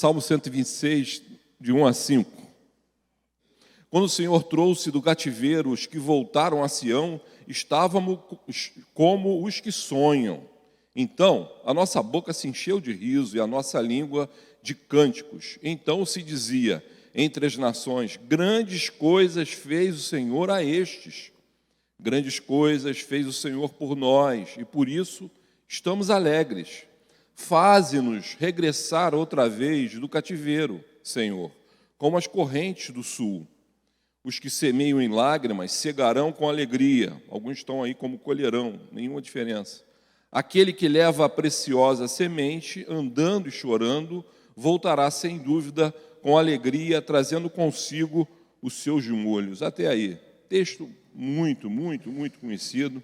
Salmo 126, de 1 a 5. Quando o Senhor trouxe do cativeiro os que voltaram a Sião, estávamos como os que sonham. Então, a nossa boca se encheu de riso e a nossa língua de cânticos. Então se dizia entre as nações: grandes coisas fez o Senhor a estes. Grandes coisas fez o Senhor por nós, e por isso estamos alegres. Faze-nos regressar outra vez do cativeiro, Senhor, como as correntes do sul. Os que semeiam em lágrimas cegarão com alegria. Alguns estão aí como colherão, nenhuma diferença. Aquele que leva a preciosa semente, andando e chorando, voltará sem dúvida com alegria, trazendo consigo os seus molhos. Até aí. Texto muito conhecido.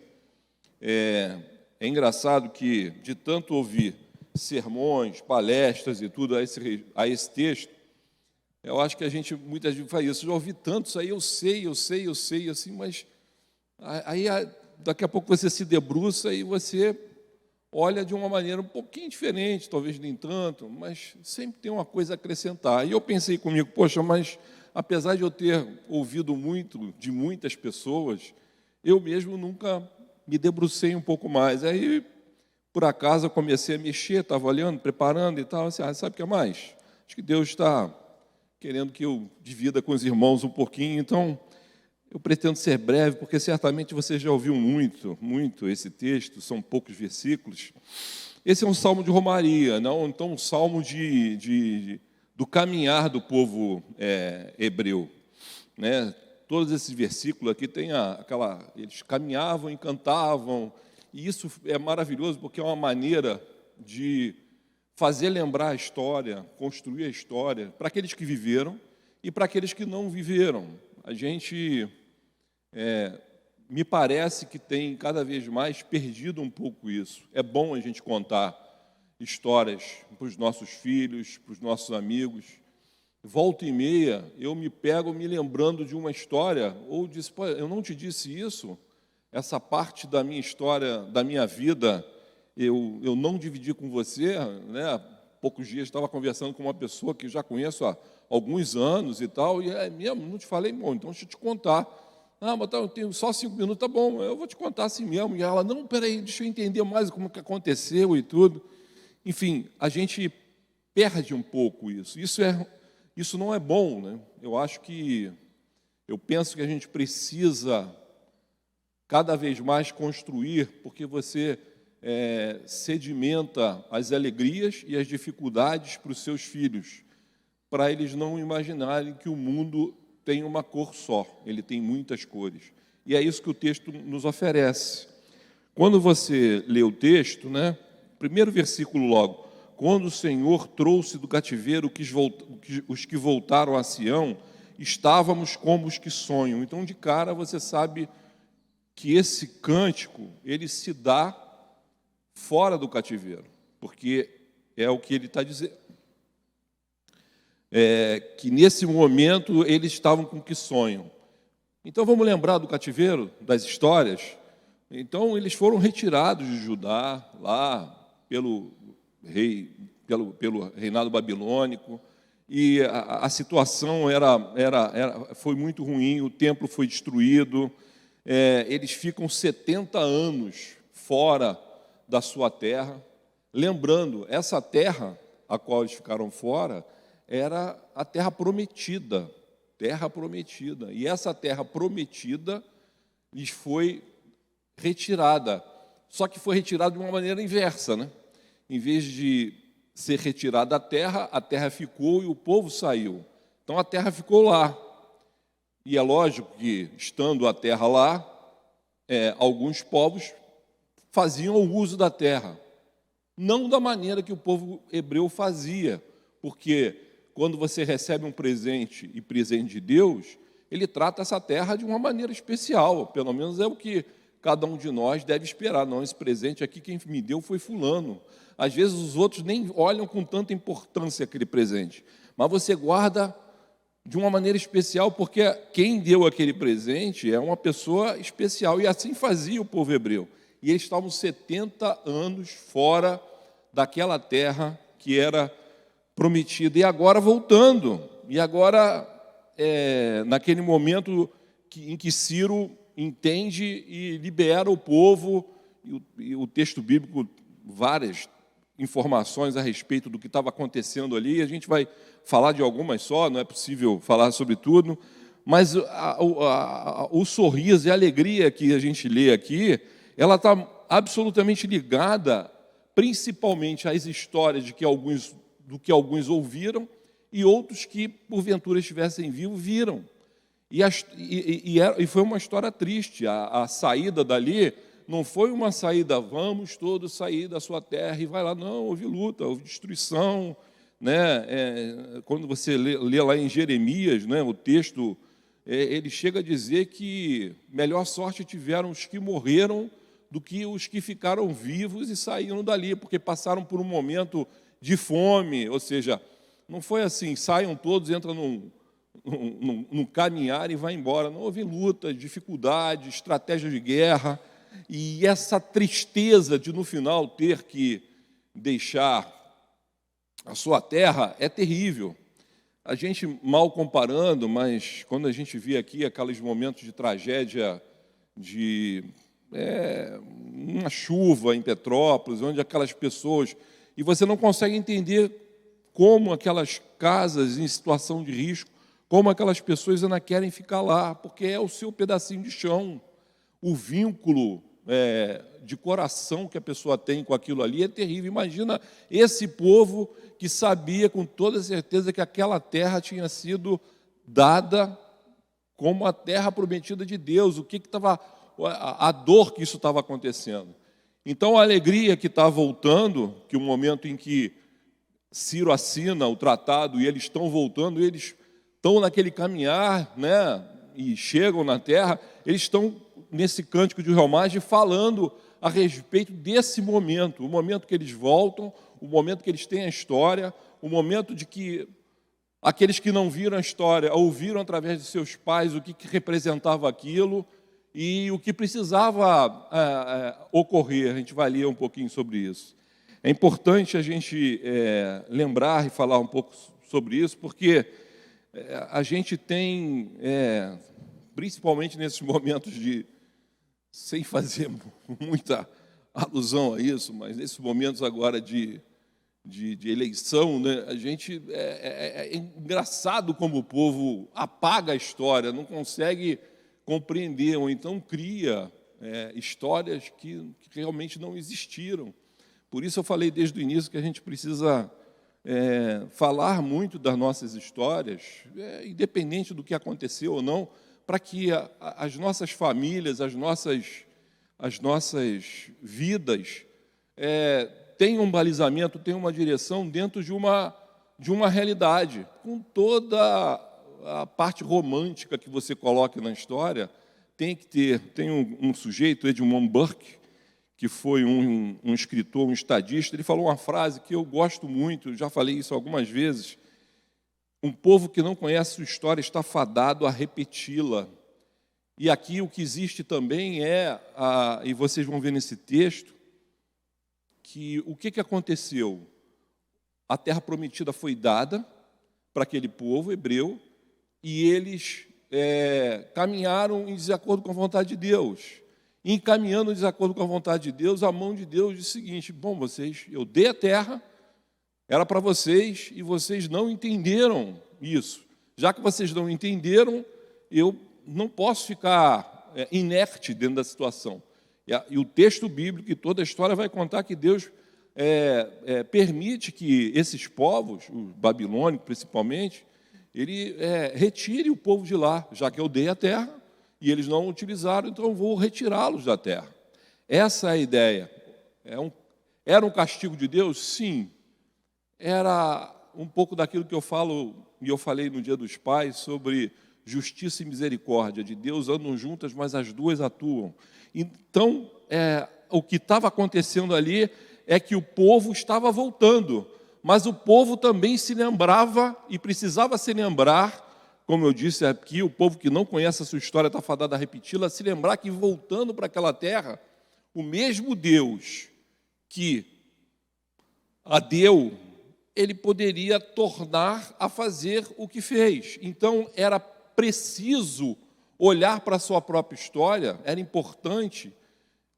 É engraçado que, de tanto ouvir sermões, palestras e tudo a esse texto, eu acho que a gente muitas vezes faz isso. Eu já ouvi tanto isso aí, eu sei, assim, mas aí daqui a pouco você se debruça e você olha de uma maneira um pouquinho diferente, talvez nem tanto, mas sempre tem uma coisa a acrescentar. E eu pensei comigo, poxa, mas apesar de eu ter ouvido muito de muitas pessoas, eu mesmo nunca me debrucei um pouco mais. Aí, por acaso, eu comecei a mexer, estava olhando, preparando e tal, assim, sabe o que é mais? Acho que Deus está querendo que eu divida com os irmãos um pouquinho, então eu pretendo ser breve, porque certamente você já ouviu muito esse texto, são poucos versículos. Esse é um salmo de romaria, não? Então um salmo do caminhar do povo hebreu, né? Todos esses versículos aqui tem eles caminhavam e cantavam, e isso é maravilhoso porque é uma maneira de fazer lembrar a história, construir a história, para aqueles que viveram e para aqueles que não viveram. A gente, me parece que tem cada vez mais perdido um pouco isso. É bom a gente contar histórias para os nossos filhos, para os nossos amigos. Volta e meia, eu me pego me lembrando de uma história, ou disse, pô, eu não te disse isso? Essa parte da minha história, da minha vida, eu não dividi com você, né? Há poucos dias estava conversando com uma pessoa que já conheço há alguns anos e tal, e mesmo, não te falei, bom, então deixa eu te contar. Mas eu tenho só 5 minutos, tá bom, eu vou te contar assim mesmo. E ela, não, peraí, deixa eu entender mais como que aconteceu e tudo. Enfim, a gente perde um pouco isso. Isso não é bom, né? Eu penso que a gente precisa cada vez mais construir, porque você sedimenta as alegrias e as dificuldades para os seus filhos, para eles não imaginarem que o mundo tem uma cor só, ele tem muitas cores. E é isso que o texto nos oferece. Quando você lê o texto, né, primeiro versículo logo, quando o Senhor trouxe do cativeiro os que voltaram a Sião, estávamos como os que sonham. Então, de cara, você sabe que esse cântico, ele se dá fora do cativeiro, porque é o que ele está dizendo. Que nesse momento eles estavam com que sonham. Então vamos lembrar do cativeiro, das histórias. Então eles foram retirados de Judá, lá pelo reinado babilônico, e a situação foi muito ruim, o templo foi destruído, eles ficam 70 anos fora da sua terra. Lembrando, essa terra a qual eles ficaram fora era a terra prometida, e essa terra prometida lhes foi retirada, só que foi retirada de uma maneira inversa, né? Em vez de ser retirada a terra ficou e o povo saiu. Então a terra ficou lá, e é lógico que, estando a terra lá, alguns povos faziam o uso da terra, não da maneira que o povo hebreu fazia, porque quando você recebe um presente e presente de Deus, ele trata essa terra de uma maneira especial, pelo menos é o que cada um de nós deve esperar. Não, esse presente aqui quem me deu foi fulano. Às vezes os outros nem olham com tanta importância aquele presente, mas você guarda de uma maneira especial, porque quem deu aquele presente é uma pessoa especial, e assim fazia o povo hebreu. E eles estavam 70 anos fora daquela terra que era prometida, e agora voltando. E agora, naquele momento em que Ciro entende e libera o povo, e o texto bíblico, várias informações a respeito do que estava acontecendo ali. A gente vai falar de algumas só, não é possível falar sobre tudo, mas o sorriso e a alegria que a gente lê aqui, ela está absolutamente ligada, principalmente às histórias do que alguns ouviram e outros que, porventura, estivessem vivos, viram. E foi uma história triste. A saída dali não foi uma saída, vamos todos sair da sua terra e vai lá. Não, houve luta, houve destruição. Né? Quando você lê lá em Jeremias, né, o texto, ele chega a dizer que melhor sorte tiveram os que morreram do que os que ficaram vivos e saíram dali, porque passaram por um momento de fome. Ou seja, não foi assim, saiam todos, entram num caminhar e vai embora. Não, houve lutas, dificuldades, estratégias de guerra, e essa tristeza de, no final, ter que deixar a sua terra é terrível. A gente, mal comparando, mas quando a gente vê aqui aqueles momentos de tragédia, de uma chuva em Petrópolis, onde aquelas pessoas... E você não consegue entender como aquelas casas em situação de risco, como aquelas pessoas ainda querem ficar lá, porque é o seu pedacinho de chão. O vínculo de coração que a pessoa tem com aquilo ali é terrível. Imagina esse povo que sabia com toda certeza que aquela terra tinha sido dada como a terra prometida de Deus. O que estava, a dor que isso estava acontecendo. Então, a alegria que está voltando, que o momento em que Ciro assina o tratado e eles estão voltando, eles estão naquele caminhar, né, e chegam na terra, eles estão nesse cântico de romagem falando a respeito desse momento, o momento que eles voltam, o momento que eles têm a história, o momento de que aqueles que não viram a história ouviram através de seus pais o que representava aquilo e o que precisava ocorrer. A gente vai ler um pouquinho sobre isso. É importante a gente lembrar e falar um pouco sobre isso, porque a gente tem, principalmente nesses momentos sem fazer muita alusão a isso, mas nesses momentos agora de eleição, né, a gente é engraçado como o povo apaga a história, não consegue compreender, ou então cria histórias que realmente não existiram. Por isso eu falei desde o início que a gente precisa falar muito das nossas histórias, independente do que aconteceu ou não, para que as nossas famílias, as nossas vidas tenham um balizamento, tenham uma direção dentro de uma realidade, com toda a parte romântica que você coloque na história. Tem um sujeito, Edmund Burke, que foi um escritor, um estadista. Ele falou uma frase que eu gosto muito, já falei isso algumas vezes: um povo que não conhece sua história está fadado a repeti-la. E aqui o que existe também e vocês vão ver nesse texto, que o que aconteceu? A terra prometida foi dada para aquele povo hebreu, e eles caminharam em desacordo com a vontade de Deus. E, encaminhando em desacordo com a vontade de Deus, a mão de Deus disse o seguinte: bom, eu dei a terra, era para vocês, e vocês não entenderam isso. Já que vocês não entenderam, eu não posso ficar inerte dentro da situação. E o texto bíblico e toda a história vai contar que Deus permite que esses povos, os babilônicos principalmente, ele retire o povo de lá, já que eu dei a terra, e eles não utilizaram, então eu vou retirá-los da terra. Essa é a ideia. Era um castigo de Deus? Sim. Era um pouco daquilo que eu falo, e eu falei no Dia dos Pais, sobre justiça e misericórdia. De Deus andam juntas, mas as duas atuam. Então, o que estava acontecendo ali é que o povo estava voltando, mas o povo também se lembrava e precisava se lembrar, como eu disse aqui, o povo que não conhece a sua história está fadado a repeti-la, se lembrar que, voltando para aquela terra, o mesmo Deus que a deu ele poderia tornar a fazer o que fez. Então, era preciso olhar para a sua própria história, era importante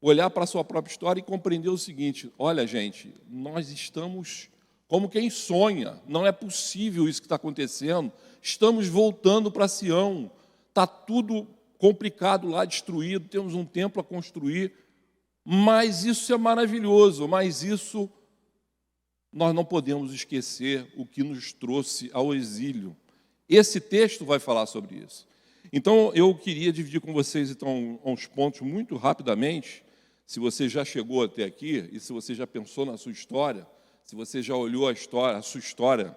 olhar para a sua própria história e compreender o seguinte: olha, gente, nós estamos como quem sonha, não é possível isso que está acontecendo, estamos voltando para Sião, está tudo complicado lá, destruído, temos um templo a construir, mas isso é maravilhoso, mas isso nós não podemos esquecer o que nos trouxe ao exílio. Esse texto vai falar sobre isso. Então, eu queria dividir com vocês, então, uns pontos muito rapidamente. Se você já chegou até aqui, e se você já pensou na sua história, se você já olhou a sua história,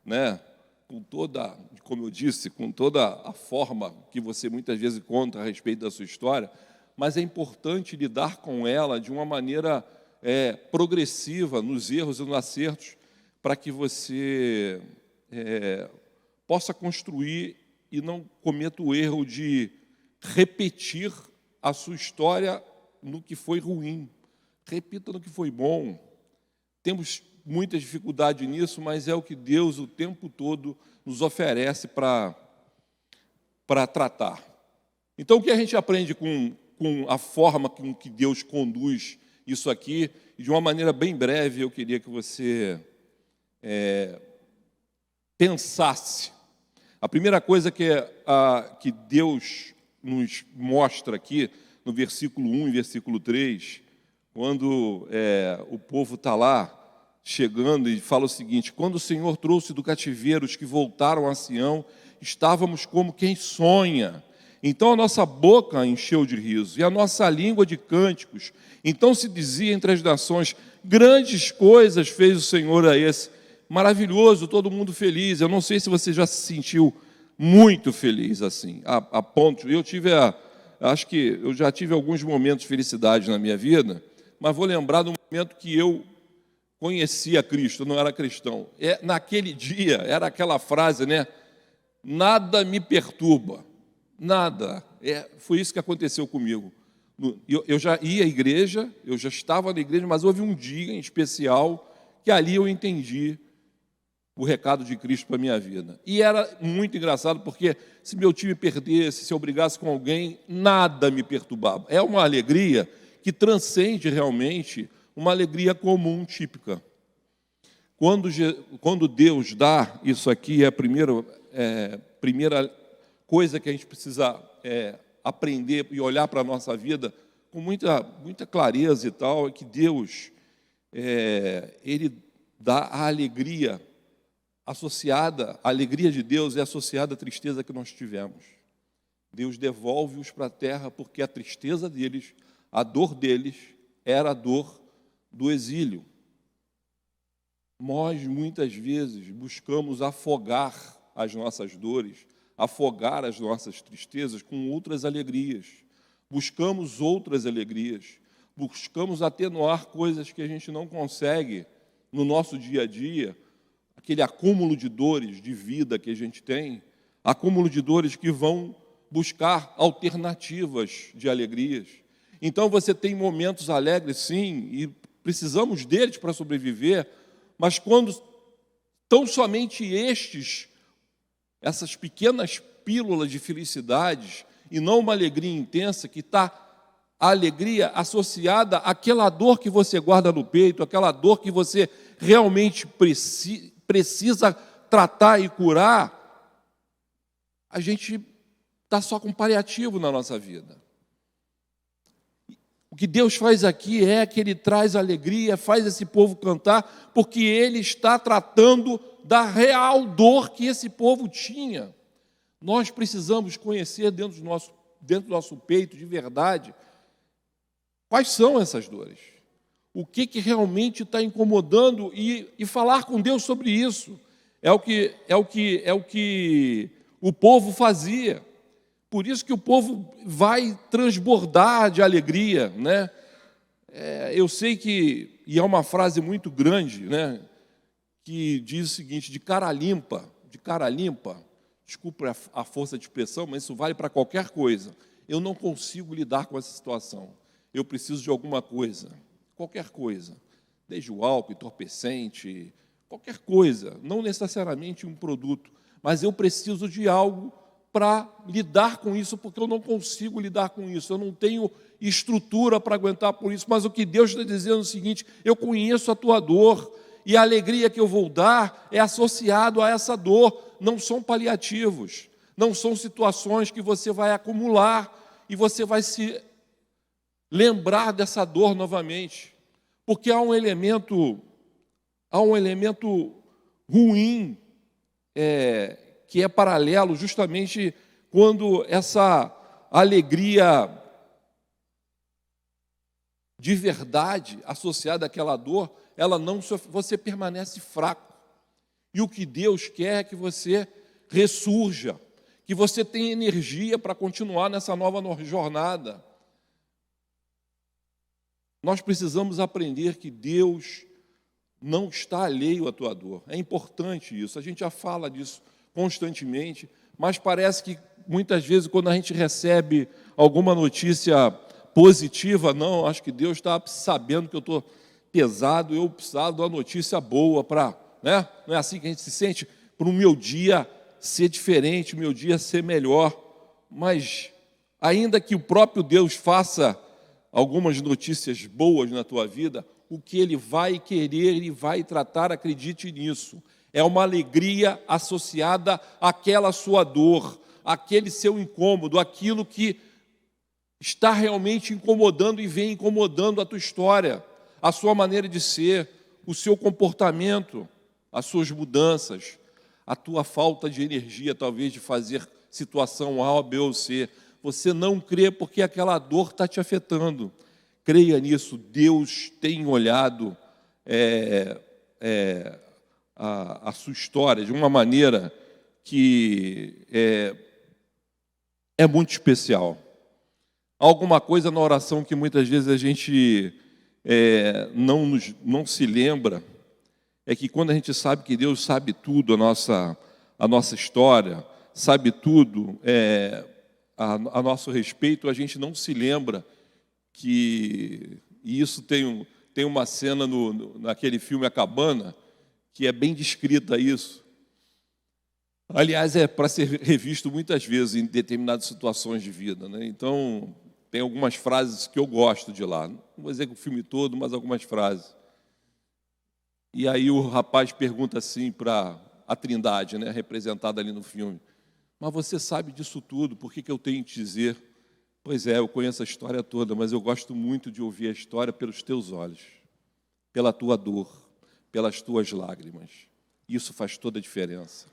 né, com toda, como eu disse, com toda a forma que você muitas vezes conta a respeito da sua história, mas é importante lidar com ela de uma maneira progressiva, nos erros e nos acertos, para que você possa construir e não cometa o erro de repetir a sua história no que foi ruim. Repita no que foi bom. Temos muita dificuldade nisso, mas é o que Deus o tempo todo nos oferece para tratar. Então, o que a gente aprende com a forma com que Deus conduz isso aqui, e de uma maneira bem breve, eu queria que você pensasse. A primeira coisa que Deus nos mostra aqui, no versículo 1 e versículo 3, quando o povo está lá, chegando, e fala o seguinte: quando o Senhor trouxe do cativeiro os que voltaram a Sião, estávamos como quem sonha. Então a nossa boca encheu de riso, e a nossa língua de cânticos. Então se dizia entre as nações: grandes coisas fez o Senhor a esse. Maravilhoso, todo mundo feliz. Eu não sei se você já se sentiu muito feliz assim, a ponto. Acho que eu já tive alguns momentos de felicidade na minha vida, mas vou lembrar do momento que eu conheci a Cristo, não era cristão. Naquele dia, era aquela frase, né? Nada me perturba, nada. Foi isso que aconteceu comigo. Eu já ia à igreja, eu já estava na igreja, mas houve um dia em especial que ali eu entendi o recado de Cristo para a minha vida. E era muito engraçado, porque se meu time perdesse, se eu brigasse com alguém, nada me perturbava. É uma alegria que realmente uma alegria comum, típica. Quando Deus dá isso aqui, é a primeira coisa que a gente precisa aprender e olhar para a nossa vida com muita clareza e tal, é que Deus, Ele dá a alegria associada, a alegria de Deus é associada à tristeza que nós tivemos. Deus devolve-os para a terra porque a tristeza deles, a dor deles, era a dor do exílio. Nós, muitas vezes, buscamos afogar as nossas dores, afogar as nossas tristezas com outras alegrias. Buscamos outras alegrias, buscamos atenuar coisas que a gente não consegue no nosso dia a dia, aquele acúmulo de dores de vida que a gente tem, acúmulo de dores que vão buscar alternativas de alegrias. Então, você tem momentos alegres, sim, e precisamos deles para sobreviver, mas quando tão somente essas pequenas pílulas de felicidades, e não uma alegria intensa, que está a alegria associada àquela dor que você guarda no peito, aquela dor que você realmente precisa tratar e curar, a gente está só com paliativo na nossa vida. O que Deus faz aqui é que Ele traz alegria, faz esse povo cantar, porque Ele está tratando da real dor que esse povo tinha. Nós precisamos conhecer dentro do nosso peito, de verdade, quais são essas dores. O que realmente está incomodando e falar com Deus sobre isso. É o que o povo fazia. Por isso que o povo vai transbordar de alegria, né? Eu sei que, e é uma frase muito grande, né, que diz o seguinte: de cara limpa, desculpe a força de expressão, mas isso vale para qualquer coisa. Eu não consigo lidar com essa situação. Eu preciso de alguma coisa, qualquer coisa, desde o álcool, entorpecente, qualquer coisa, não necessariamente um produto, mas eu preciso de algo para lidar com isso, porque eu não consigo lidar com isso, eu não tenho estrutura para aguentar por isso, mas o que Deus está dizendo é o seguinte: eu conheço a tua dor, e a alegria que eu vou dar é associado a essa dor, não são paliativos, não são situações que você vai acumular e você vai se lembrar dessa dor novamente, porque há um elemento ruim, que é paralelo, justamente quando essa alegria de verdade associada àquela dor, ela não você permanece fraco. E o que Deus quer é que você ressurja, que você tenha energia para continuar nessa nova jornada. Nós precisamos aprender que Deus não está alheio à tua dor. É importante isso, a gente já fala disso constantemente, mas parece que muitas vezes quando a gente recebe alguma notícia positiva, não, acho que Deus está sabendo que eu estou pesado, eu preciso de uma notícia boa para, né? Não é assim que a gente se sente, para o meu dia ser diferente, o meu dia ser melhor. Mas ainda que o próprio Deus faça algumas notícias boas na tua vida, o que Ele vai querer, Ele vai tratar, acredite nisso. É uma alegria associada àquela sua dor, àquele seu incômodo, aquilo que está realmente incomodando e vem incomodando a tua história, a sua maneira de ser, o seu comportamento, as suas mudanças, a tua falta de energia, talvez, de fazer situação A, B ou C. Você não crê porque aquela dor está te afetando. Creia nisso, Deus tem olhado a sua história de uma maneira que é muito especial. Há alguma coisa na oração que muitas vezes a gente não se lembra, é que quando a gente sabe que Deus sabe tudo, a nossa história, sabe tudo a nosso respeito, a gente não se lembra que... E isso tem uma cena naquele filme A Cabana, que é bem descrita isso. Aliás, é para ser revisto muitas vezes em determinadas situações de vida, né? Então, tem algumas frases que eu gosto de lá. Não vou dizer que o filme todo, mas algumas frases. E aí o rapaz pergunta assim para a Trindade, né, representada ali no filme: mas você sabe disso tudo, por que eu tenho que te dizer? Pois é, eu conheço a história toda, mas eu gosto muito de ouvir a história pelos teus olhos, pela tua dor, pelas tuas lágrimas. Isso faz toda a diferença.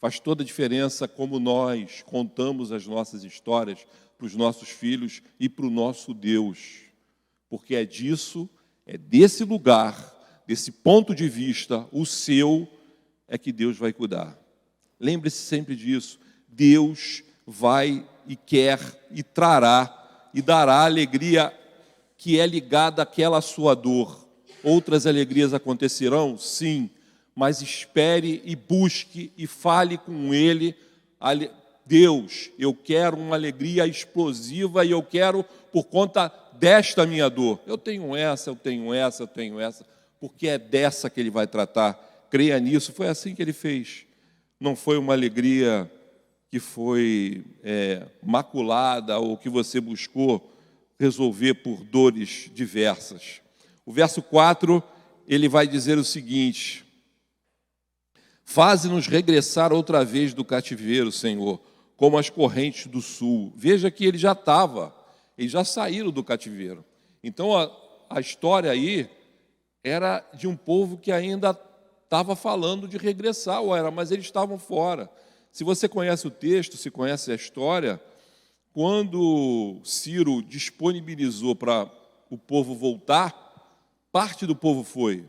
Faz toda a diferença como nós contamos as nossas histórias para os nossos filhos e para o nosso Deus. Porque é desse lugar, desse ponto de vista, o seu, é que Deus vai cuidar. Lembre-se sempre disso. Deus vai e quer e trará e dará a alegria que é ligada àquela sua dor. Outras alegrias acontecerão? Sim, mas espere e busque e fale com Ele. Deus, eu quero uma alegria explosiva e eu quero por conta desta minha dor. Eu tenho essa, porque é dessa que Ele vai tratar. Creia nisso, foi assim que Ele fez. Não foi uma alegria que foi maculada ou que você buscou resolver por dores diversas. O verso 4, ele vai dizer o seguinte: faze-nos regressar outra vez do cativeiro, Senhor, como as correntes do sul. Veja que eles já saíram do cativeiro. Então a história aí era de um povo que ainda estava falando de regressar, mas eles estavam fora. Se você conhece o texto, se conhece a história, quando Ciro disponibilizou para o povo voltar, parte do povo foi,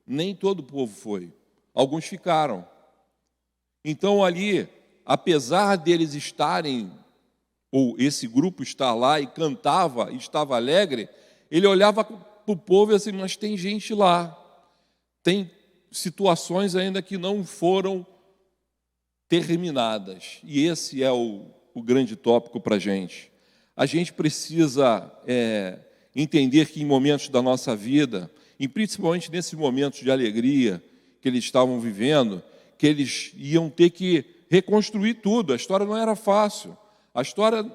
nem todo o povo foi. Alguns ficaram. Então ali, apesar deles estarem, ou esse grupo estar lá e cantava, e estava alegre, ele olhava para o povo e assim, mas tem gente lá, tem situações ainda que não foram terminadas. E esse é o grande tópico para a gente. A gente precisa entender que em momentos da nossa vida, e principalmente nesses momentos de alegria, que eles estavam vivendo, que eles iam ter que reconstruir tudo. A história não era fácil. A história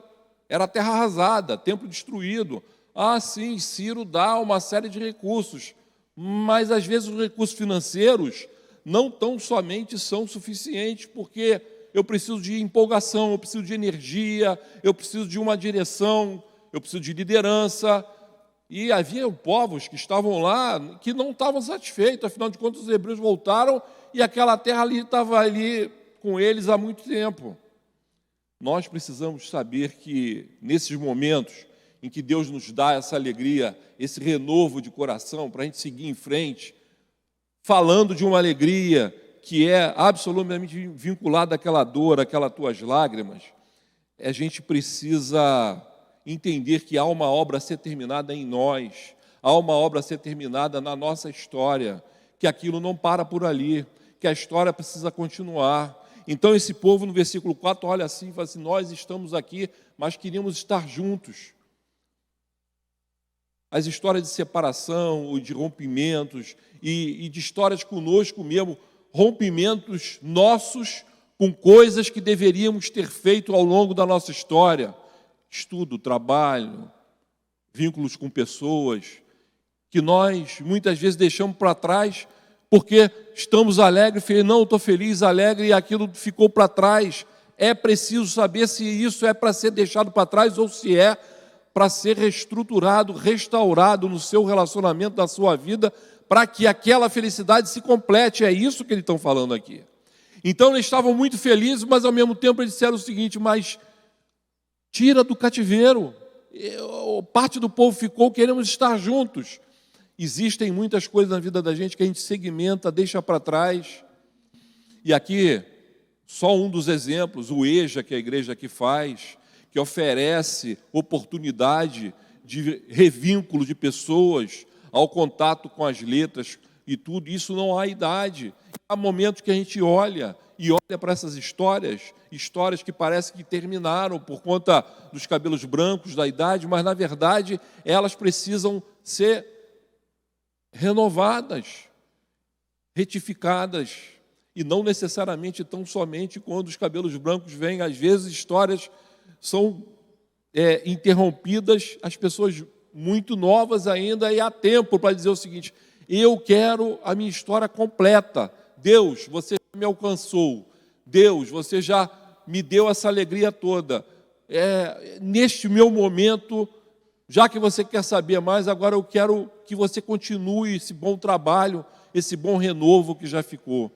era terra arrasada, templo destruído. Ah, sim, Ciro dá uma série de recursos, mas às vezes os recursos financeiros não tão somente são suficientes, porque eu preciso de empolgação, eu preciso de energia, eu preciso de uma direção, eu preciso de liderança. E havia povos que estavam lá que não estavam satisfeitos, afinal de contas os hebreus voltaram e aquela terra ali estava ali com eles há muito tempo. Nós precisamos saber que nesses momentos em que Deus nos dá essa alegria, esse renovo de coração para a gente seguir em frente, falando de uma alegria que é absolutamente vinculada àquela dor, àquelas tuas lágrimas, a gente precisa entender que há uma obra a ser terminada em nós, há uma obra a ser terminada na nossa história, que aquilo não para por ali, que a história precisa continuar. Então esse povo no versículo 4 olha assim e fala assim, nós estamos aqui, mas queríamos estar juntos. As histórias de separação, de rompimentos, e de histórias conosco mesmo, rompimentos nossos com coisas que deveríamos ter feito ao longo da nossa história. Estudo, trabalho, vínculos com pessoas, que nós muitas vezes deixamos para trás porque estamos alegres, não, estou feliz, alegre, e aquilo ficou para trás. É preciso saber se isso é para ser deixado para trás ou se é para ser reestruturado, restaurado no seu relacionamento, na sua vida, para que aquela felicidade se complete. É isso que eles estão falando aqui. Então eles estavam muito felizes, mas ao mesmo tempo eles disseram o seguinte, mas tira do cativeiro, parte do povo ficou, queremos estar juntos. Existem muitas coisas na vida da gente que a gente segmenta, deixa para trás. E aqui, só um dos exemplos, o EJA, que a igreja aqui faz, que oferece oportunidade de revínculo de pessoas ao contato com as letras e tudo, isso não há idade. Há momentos que a gente olha para essas histórias que parece que terminaram por conta dos cabelos brancos, da idade, mas, na verdade, elas precisam ser renovadas, retificadas, e não necessariamente tão somente quando os cabelos brancos vêm. Às vezes, histórias são interrompidas, as pessoas muito novas ainda, e há tempo para dizer o seguinte, eu quero a minha história completa. Deus, você já me alcançou. Deus, você já me deu essa alegria toda. Neste meu momento, já que você quer saber mais, agora eu quero que você continue esse bom trabalho, esse bom renovo que já ficou.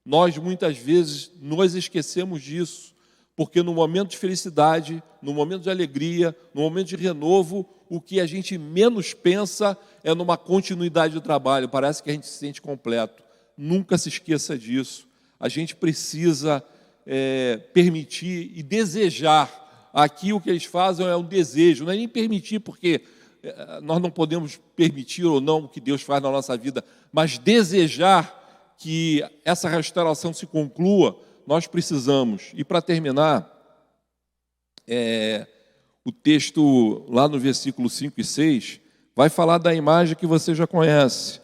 Nós, muitas vezes, nos esquecemos disso, porque no momento de felicidade, no momento de alegria, no momento de renovo, o que a gente menos pensa é numa continuidade do trabalho, parece que a gente se sente completo. Nunca se esqueça disso. A gente precisa permitir e desejar. Aqui o que eles fazem é um desejo, não é nem permitir, porque nós não podemos permitir ou não o que Deus faz na nossa vida, mas desejar que essa restauração se conclua, nós precisamos. E para terminar, o texto lá no versículo 5 e 6 vai falar da imagem que você já conhece.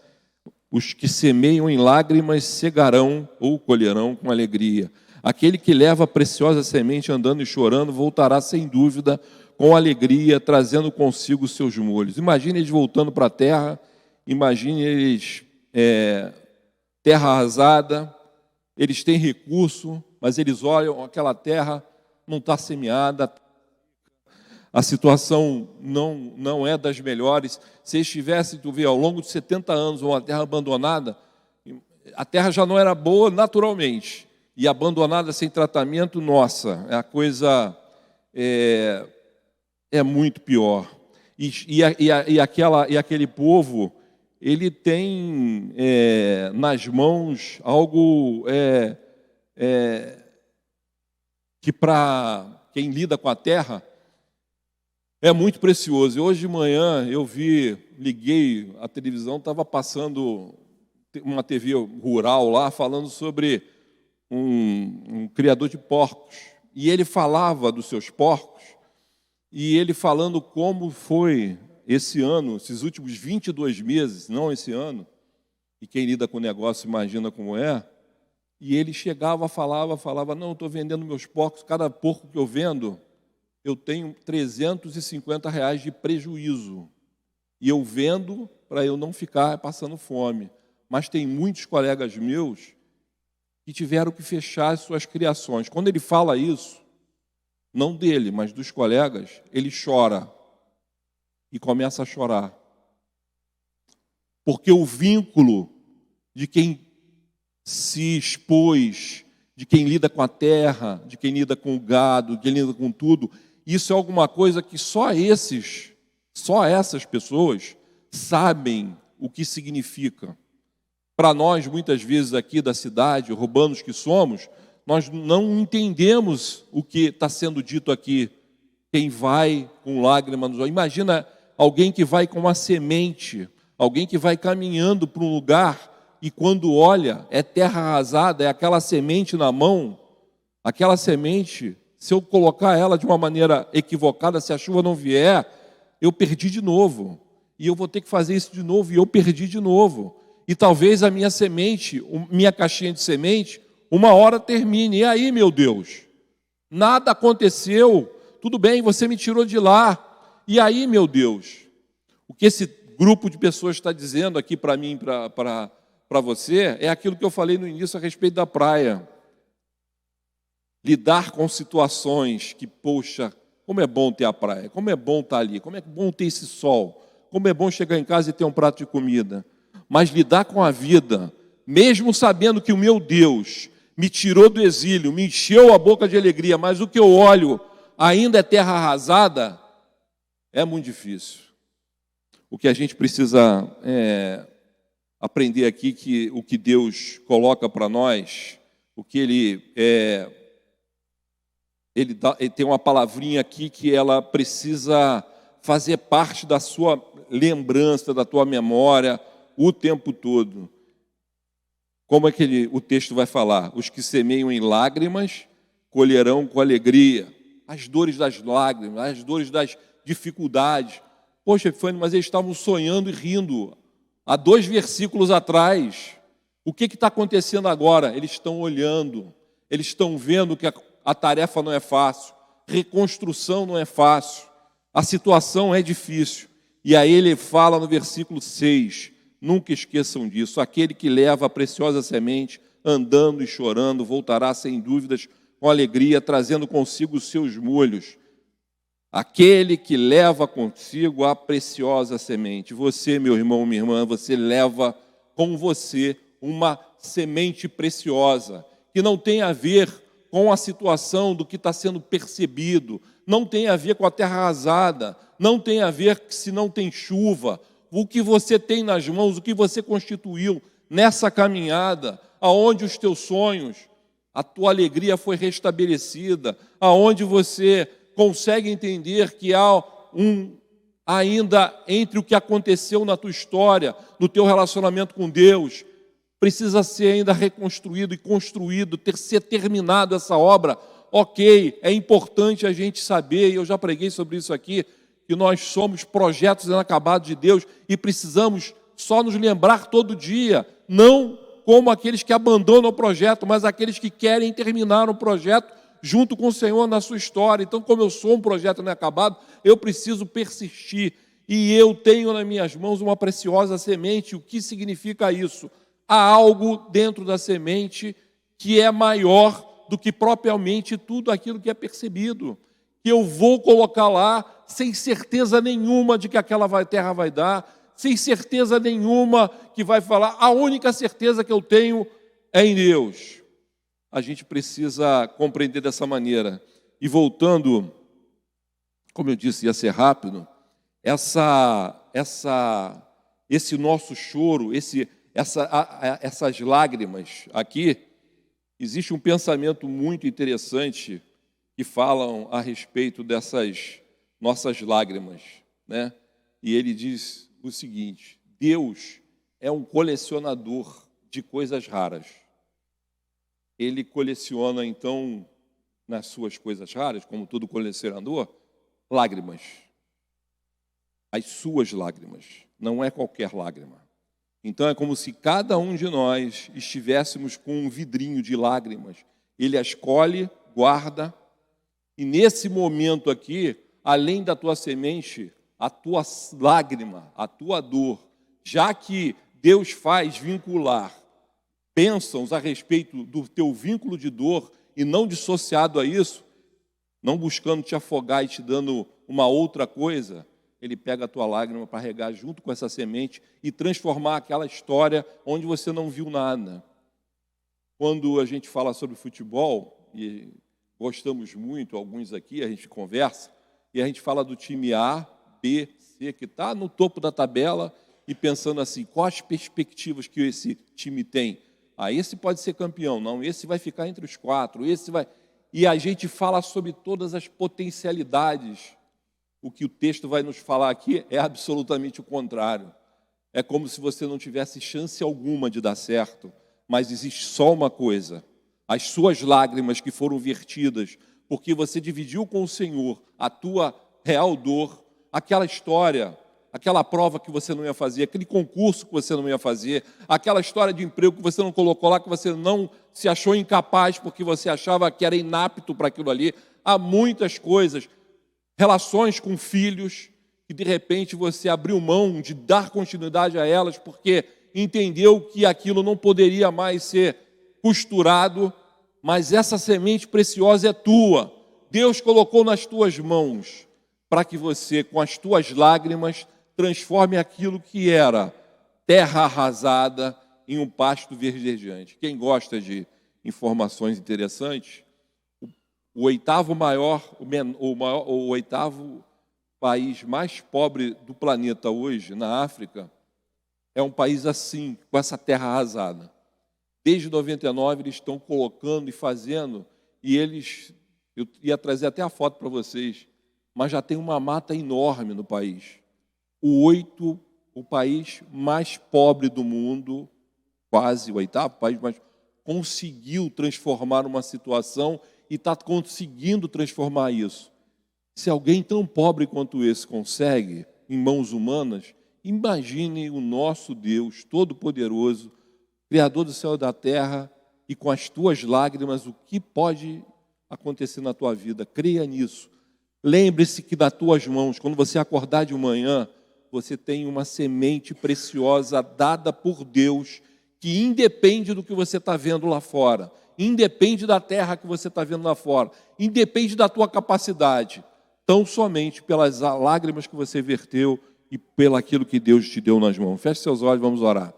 Os que semeiam em lágrimas cegarão ou colherão com alegria. Aquele que leva a preciosa semente andando e chorando voltará sem dúvida com alegria, trazendo consigo os seus molhos. Imagine eles voltando para a terra, imagine eles terra arrasada, eles têm recurso, mas eles olham, aquela terra não está semeada, a situação não é das melhores. Se eles tivessem, tu vê, ao longo de 70 anos, uma terra abandonada, a terra já não era boa naturalmente, e abandonada sem tratamento, nossa, a coisa é muito pior. E aquele povo, ele tem nas mãos algo que para quem lida com a terra é muito precioso. E hoje de manhã eu liguei a televisão, estava passando uma TV rural lá, falando sobre um criador de porcos. E ele falava dos seus porcos, e ele falando como foi esse ano, esses últimos 22 meses, não esse ano, E quem lida com o negócio imagina como é. E ele chegava, falava, não, estou vendendo meus porcos, cada porco que eu vendo, eu tenho R$ 350 de prejuízo. E eu vendo para eu não ficar passando fome. Mas tem muitos colegas meus que tiveram que fechar as suas criações. Quando ele fala isso, não dele, mas dos colegas, ele chora e começa a chorar. Porque o vínculo de quem se expôs, de quem lida com a terra, de quem lida com o gado, de quem lida com tudo, isso é alguma coisa que só essas pessoas sabem o que significa. Para nós, muitas vezes aqui da cidade, urbanos que somos, nós não entendemos o que está sendo dito aqui. Quem vai com lágrimas nos olhos. Imagina alguém que vai com uma semente, alguém que vai caminhando para um lugar e quando olha, é terra arrasada, é aquela semente na mão, aquela semente, se eu colocar ela de uma maneira equivocada, se a chuva não vier, eu perdi de novo. E eu vou ter que fazer isso de novo, e eu perdi de novo. E talvez a minha semente, minha caixinha de semente, uma hora termine. E aí, meu Deus? Nada aconteceu. Tudo bem, você me tirou de lá. E aí, meu Deus? O que esse grupo de pessoas está dizendo aqui para mim, para você, é aquilo que eu falei no início a respeito da praia. Lidar com situações que, poxa, como é bom ter a praia, como é bom estar ali, como é bom ter esse sol, como é bom chegar em casa e ter um prato de comida. Mas lidar com a vida, mesmo sabendo que o meu Deus me tirou do exílio, me encheu a boca de alegria, mas o que eu olho ainda é terra arrasada, é muito difícil. O que a gente precisa aprender aqui, que o que Deus coloca para nós, o que Ele tem uma palavrinha aqui que ela precisa fazer parte da sua lembrança, da tua memória, o tempo todo. Como é que o texto vai falar? Os que semeiam em lágrimas, colherão com alegria. As dores das lágrimas, as dores das dificuldades. Poxa, Epifânio, mas eles estavam sonhando e rindo há 2 versículos atrás. O que está acontecendo agora? Eles estão olhando, eles estão vendo que a tarefa não é fácil, reconstrução não é fácil, a situação é difícil. E aí ele fala no versículo 6, nunca esqueçam disso, aquele que leva a preciosa semente, andando e chorando, voltará sem dúvidas com alegria, trazendo consigo os seus molhos. Aquele que leva consigo a preciosa semente. Você, meu irmão, minha irmã, você leva com você uma semente preciosa, que não tem a ver com a situação do que está sendo percebido, não tem a ver com a terra arrasada, não tem a ver se não tem chuva. O que você tem nas mãos, o que você constituiu nessa caminhada, aonde os teus sonhos, a tua alegria foi restabelecida, aonde você consegue entender que há ainda entre o que aconteceu na tua história, no teu relacionamento com Deus, precisa ser ainda reconstruído e construído, ser terminado essa obra. Ok, é importante a gente saber, e eu já preguei sobre isso aqui, que nós somos projetos inacabados de Deus e precisamos só nos lembrar todo dia, não como aqueles que abandonam o projeto, mas aqueles que querem terminar o projeto junto com o Senhor na sua história. Então, como eu sou um projeto inacabado, eu preciso persistir. E eu tenho nas minhas mãos uma preciosa semente. O que significa isso? Há algo dentro da semente que é maior do que propriamente tudo aquilo que é percebido, que eu vou colocar lá sem certeza nenhuma de que aquela terra vai dar, sem certeza nenhuma que vai falar. A única certeza que eu tenho é em Deus. A gente precisa compreender dessa maneira. E voltando, como eu disse, ia ser rápido, esse nosso choro, essas lágrimas aqui, existe um pensamento muito interessante que falam a respeito dessas nossas lágrimas, né? E ele diz o seguinte: Deus é um colecionador de coisas raras. Ele coleciona, então, nas suas coisas raras, como todo colecionador, lágrimas. As suas lágrimas. Não é qualquer lágrima. Então é como se cada um de nós estivéssemos com um vidrinho de lágrimas. Ele as colhe, guarda, e nesse momento aqui, além da tua semente, a tua lágrima, a tua dor, já que Deus faz vincular bênçãos a respeito do teu vínculo de dor e não dissociado a isso, não buscando te afogar e te dando uma outra coisa, Ele pega a tua lágrima para regar junto com essa semente e transformar aquela história onde você não viu nada. Quando a gente fala sobre futebol, e gostamos muito, alguns aqui, a gente conversa, e a gente fala do time A, B, C, que está no topo da tabela, e pensando assim, quais as perspectivas que esse time tem? Esse pode ser campeão, não, esse vai ficar entre os 4, esse vai... E a gente fala sobre todas as potencialidades. O que o texto vai nos falar aqui é absolutamente o contrário. É como se você não tivesse chance alguma de dar certo, mas existe só uma coisa: as suas lágrimas que foram vertidas, porque você dividiu com o Senhor a tua real dor, aquela história, aquela prova que você não ia fazer, aquele concurso que você não ia fazer, aquela história de emprego que você não colocou lá, que você não se achou incapaz porque você achava que era inapto para aquilo ali. Há muitas coisas, relações com filhos, que de repente você abriu mão de dar continuidade a elas porque entendeu que aquilo não poderia mais ser costurado, mas essa semente preciosa é tua. Deus colocou nas tuas mãos para que você, com as tuas lágrimas, transforme aquilo que era terra arrasada em um pasto verdejante. Quem gosta de informações interessantes, o oitavo país mais pobre do planeta hoje, na África, é um país assim, com essa terra arrasada. Desde 99 eles estão colocando e fazendo, e eu ia trazer até a foto para vocês, mas já tem uma mata enorme no país. O país mais pobre do mundo, quase o oitavo país, mas conseguiu transformar uma situação e está conseguindo transformar isso. Se alguém tão pobre quanto esse consegue, em mãos humanas, imagine o nosso Deus Todo-Poderoso, Criador do céu e da terra, e com as tuas lágrimas, o que pode acontecer na tua vida. Creia nisso. Lembre-se que das tuas mãos, quando você acordar de manhã, você tem uma semente preciosa dada por Deus, que independe do que você está vendo lá fora, independe da terra que você está vendo lá fora, independe da tua capacidade, tão somente pelas lágrimas que você verteu e pelo aquilo que Deus te deu nas mãos. Feche seus olhos, vamos orar.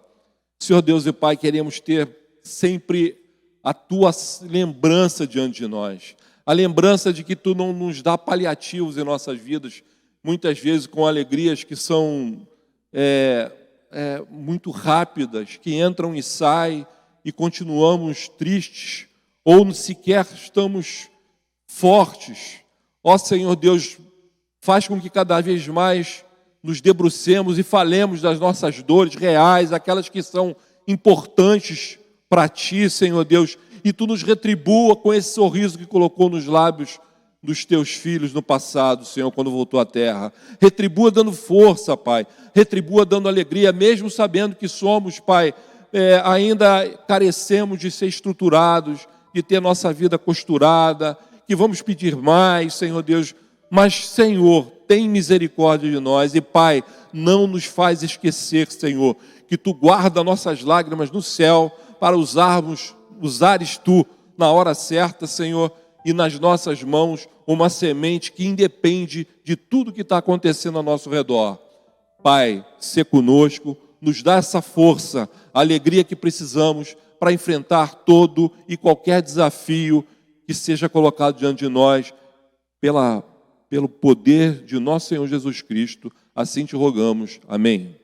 Senhor Deus e Pai, queremos ter sempre a tua lembrança diante de nós, a lembrança de que tu não nos dá paliativos em nossas vidas, muitas vezes com alegrias que são muito rápidas, que entram e saem e continuamos tristes, ou sequer estamos fortes. Ó Senhor Deus, faz com que cada vez mais nos debrucemos e falemos das nossas dores reais, aquelas que são importantes para Ti, Senhor Deus, e Tu nos retribua com esse sorriso que colocou nos lábios dos Teus filhos no passado, Senhor, quando voltou à terra. Retribua dando força, Pai, retribua dando alegria, mesmo sabendo que somos, Pai, ainda carecemos de ser estruturados, de ter nossa vida costurada, que vamos pedir mais, Senhor Deus, mas, Senhor, tem misericórdia de nós, e Pai, não nos faz esquecer, Senhor, que Tu guarda nossas lágrimas no céu para usares Tu na hora certa, Senhor, e nas nossas mãos uma semente que independe de tudo que está acontecendo ao nosso redor. Pai, sê conosco, nos dá essa força, a alegria que precisamos para enfrentar todo e qualquer desafio que seja colocado diante de nós, pelo poder de nosso Senhor Jesus Cristo. Assim te rogamos. Amém.